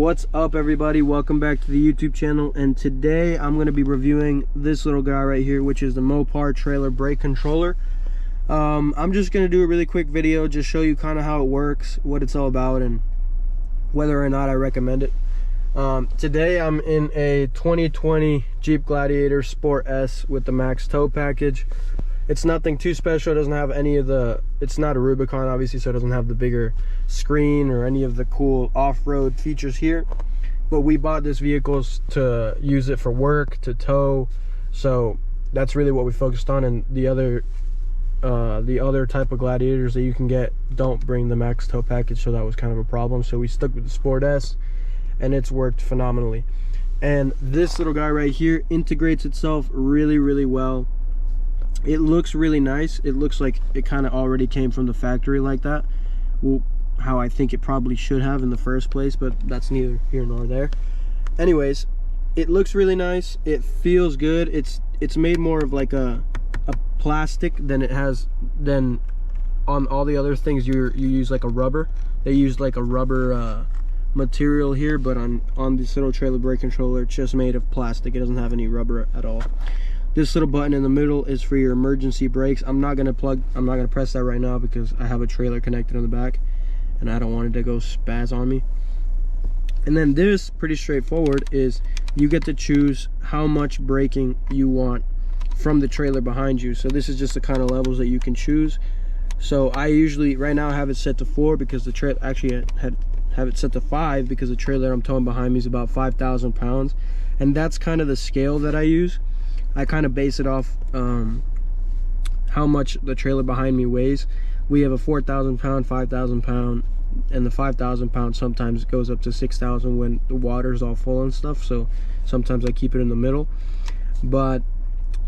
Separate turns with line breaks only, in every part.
What's up, everybody? Welcome back to the YouTube channel, and today I'm going to be reviewing this little guy right here, which is the Mopar trailer brake controller. I'm just going to do a really quick video, just show you kind of how it works, what it's all about, and whether or not I recommend it. Today I'm in a 2020 Jeep Gladiator Sport S with the max tow package. It's nothing too special. It doesn't have any of the, it's not a Rubicon obviously, so it doesn't have the bigger screen or any of the cool off-road features here. But we bought this vehicle to use it for work, to tow, so that's really what we focused on. And the other type of Gladiators that you can get don't bring the max tow package, so that was kind of a problem. So we stuck with the Sport S, and it's worked phenomenally. And this little guy right here integrates itself really well. It looks really nice. It looks like it kind of already came from the factory like that. Well, how I think it probably should have in the first place, but that's neither here nor there. Anyways, it looks really nice. It feels good. It's made more of like a plastic than on all the other things. You use like a rubber. They use like a rubber material here, but on this little trailer brake controller, it's just made of plastic. It doesn't have any rubber at all. This little button in the middle is for your emergency brakes. I'm not gonna press that right now because I have a trailer connected on the back and I don't want it to go spaz on me. And then this, pretty straightforward, is you get to choose how much braking you want from the trailer behind you. So this is just the kind of levels that you can choose. So I usually, right now, have it set to 4 because the trailer, actually have it set to 5 because the trailer I'm towing behind me is about 5,000 pounds. And that's kind of the scale that I use. I kind of base it off how much the trailer behind me weighs. We have a 4,000 pound, 5,000 pound, and the 5,000 pound sometimes goes up to 6,000 when the water's all full and stuff, so sometimes I keep it in the middle. But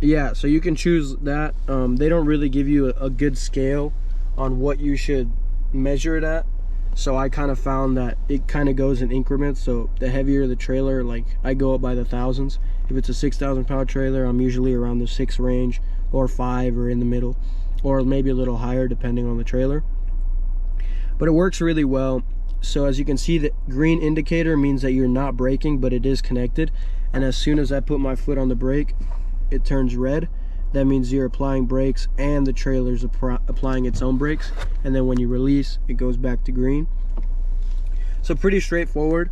yeah, so you can choose that. They don't really give you a good scale on what you should measure it at, so I kind of found that it kind of goes in increments. So the heavier the trailer, like I go up by the thousands. If it's a 6,000 pound trailer, I'm usually around the 6 range, or 5, or in the middle, or maybe a little higher depending on the trailer. But it works really well. So as you can see, the green indicator means that you're not braking, but it is connected. And as soon as I put my foot on the brake, it turns red. That means you're applying brakes and the trailer's applying its own brakes. And then when you release, it goes back to green. So pretty straightforward.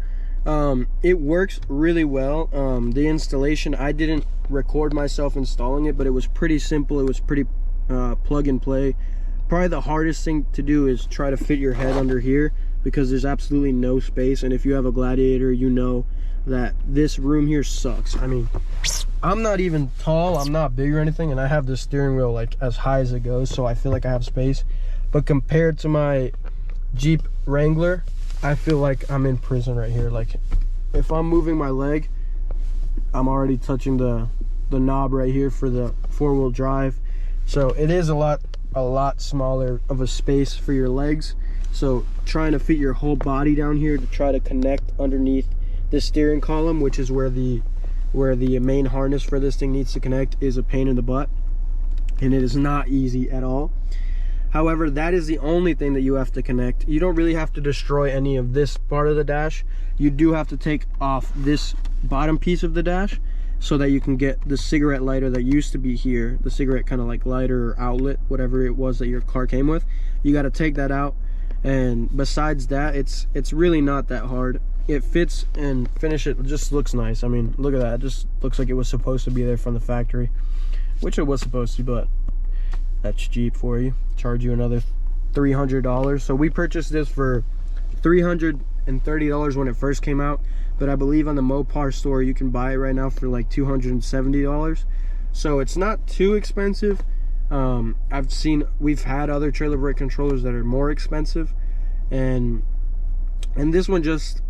It works really well. The installation, I didn't record myself installing it, but it was pretty simple. It was pretty plug and play. Probably the hardest thing to do is try to fit your head under here because there's absolutely no space. And if you have a Gladiator, you know that this room here sucks. I mean, I'm not even tall, I'm not big or anything, and I have the steering wheel like as high as it goes, so I feel like I have space. But compared to my Jeep Wrangler, I feel like I'm in prison right here. Like if I'm moving my leg, I'm already touching the knob right here for the 4-wheel drive. So it is a lot smaller of a space for your legs. So trying to fit your whole body down here to try to connect underneath the steering column, which is where the main harness for this thing needs to connect, is a pain in the butt, and it is not easy at all. However, that is the only thing that you have to connect. You don't really have to destroy any of this part of the dash. You do have to take off this bottom piece of the dash so that you can get the cigarette lighter that used to be here, the cigarette kind of like lighter or outlet, whatever it was that your car came with. You got to take that out, and besides that, it's really not that hard. It fits and finish it just looks nice. I mean, look at that. It just looks like it was supposed to be there from the factory, which it was supposed to, but that's Jeep for you. Charge you another $300. So we purchased this for $330 when it first came out, but I believe on the Mopar store you can buy it right now for like $270. So it's not too expensive. We've had other trailer brake controllers that are more expensive, and this one just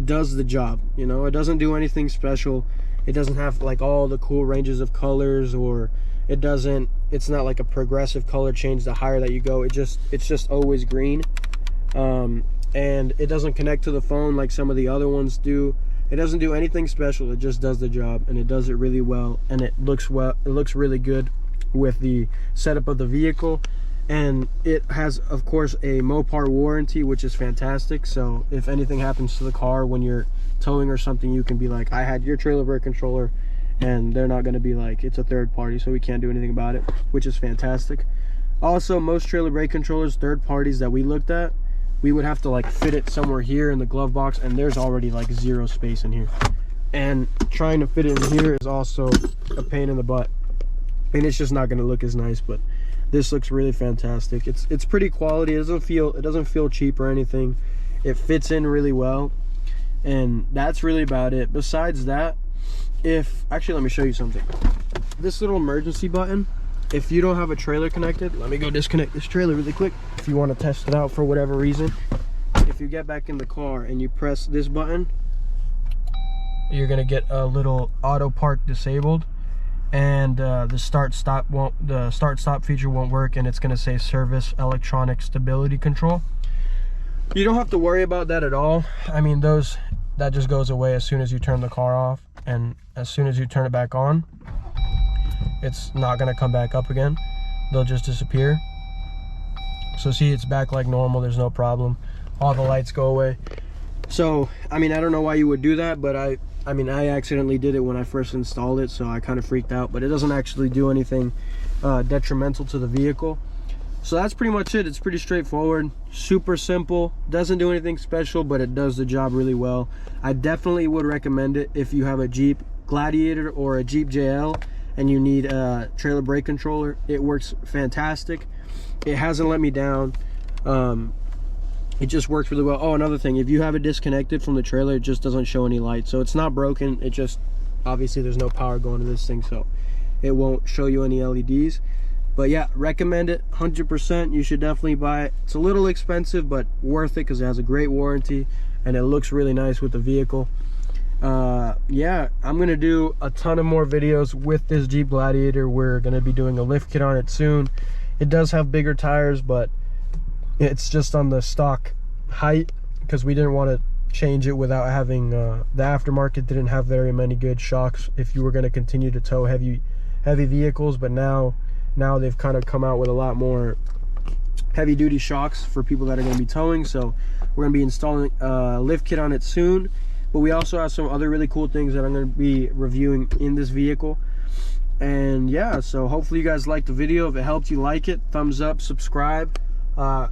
does the job. You know, it doesn't do anything special. It doesn't have like all the cool ranges of colors, or it's not like a progressive color change the higher that you go. It's just always green. And it doesn't connect to the phone like some of the other ones do. It doesn't do anything special. It just does the job, and it does it really well, and it looks really good with the setup of the vehicle. And it has, of course, a Mopar warranty, which is fantastic. So if anything happens to the car when you're towing or something, you can be like, I had your trailer brake controller, and they're not going to be like, it's a third party, so we can't do anything about it, which is fantastic. Also, most trailer brake controllers, third parties that we looked at, we would have to like fit it somewhere here in the glove box, and there's already like zero space in here, and trying to fit it in here is also a pain in the butt, and it's just not going to look as nice. But this looks really fantastic. It's pretty quality. It doesn't feel cheap or anything. It fits in really well, and that's really about it. Besides that, actually, let me show you something. This little emergency button, if you don't have a trailer connected, let me go disconnect this trailer really quick. If you want to test it out for whatever reason, if you get back in the car and you press this button, you're gonna get a little auto park disabled, and the start stop feature won't work, and it's gonna say service electronic stability control. You don't have to worry about that at all. I mean, that just goes away as soon as you turn the car off, and as soon as you turn it back on, it's not going to come back up again. They'll just disappear. So see, it's back like normal. There's no problem. All the lights go away. So I mean, I don't know why you would do that, but I mean, I accidentally did it when I first installed it, so I kind of freaked out. But it doesn't actually do anything detrimental to the vehicle. So that's pretty much it. It's pretty straightforward, super simple, doesn't do anything special, but it does the job really well. I definitely would recommend it if you have a Jeep Gladiator or a Jeep JL and you need a trailer brake controller. It works fantastic. It hasn't let me down. It just works really well. Oh, another thing, if you have it disconnected from the trailer, it just doesn't show any light. So it's not broken, it just, obviously there's no power going to this thing, so it won't show you any LEDs. But yeah, recommend it 100%. You should definitely buy it. It's a little expensive, but worth it because it has a great warranty and it looks really nice with the vehicle. Yeah, I'm gonna do a ton of more videos with this Jeep Gladiator. We're gonna be doing a lift kit on it soon. It does have bigger tires, but it's just on the stock height because we didn't want to change it without having the aftermarket didn't have very many good shocks if you were going to continue to tow heavy vehicles. But now they've kind of come out with a lot more heavy duty shocks for people that are going to be towing. So we're going to be installing a lift kit on it soon, but we also have some other really cool things that I'm going to be reviewing in this vehicle. And yeah, so hopefully you guys liked the video. If it helped you, like it, thumbs up, subscribe,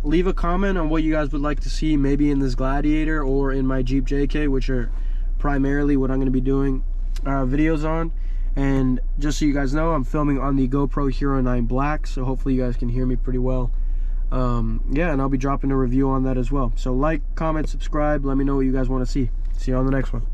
leave a comment on what you guys would like to see maybe in this Gladiator or in my Jeep JK, which are primarily what I'm going to be doing videos on. And just so you guys know, I'm filming on the GoPro Hero 9 Black, so hopefully you guys can hear me pretty well. Yeah, and I'll be dropping a review on that as well. So like, comment, subscribe, let me know what you guys want to see. See you on the next one.